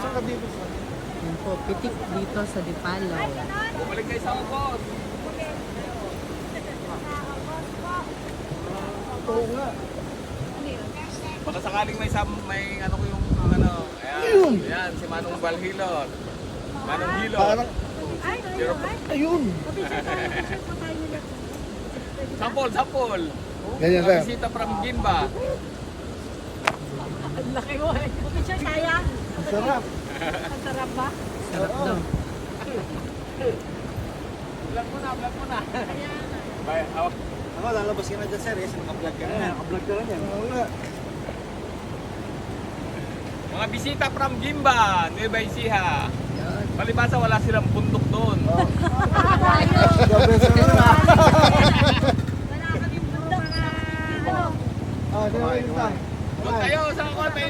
Saan ka dito? Yan po, pitik dito sa Dipalaw. Bumalik kayo sa ubos. Oo nga. Baka sakaling may ano ko yung ano. Ayan. Ayan, si Manong Balhilot. Manong Hilot. Parang, Pero, ayun. Sampol. Ganyan Mga sir. bisita from Ginba. Ang laki mo eh. Picture kaya? Sarap. Ang sarap ba? Sarap daw. Vlog mo na. Bye. Ako, lalabas ka na dyan, sir. Yes, naka-vlog ka na. Naka-vlog ka na yan. Oo nga. Mga bisita from Ginba, Nueva Ecija. Yan. Palibasa wala silang bundok doon. Gabi sa mga. Wala kaming puro mga ano. Ah, di ba yun pa? Doon kayo sa may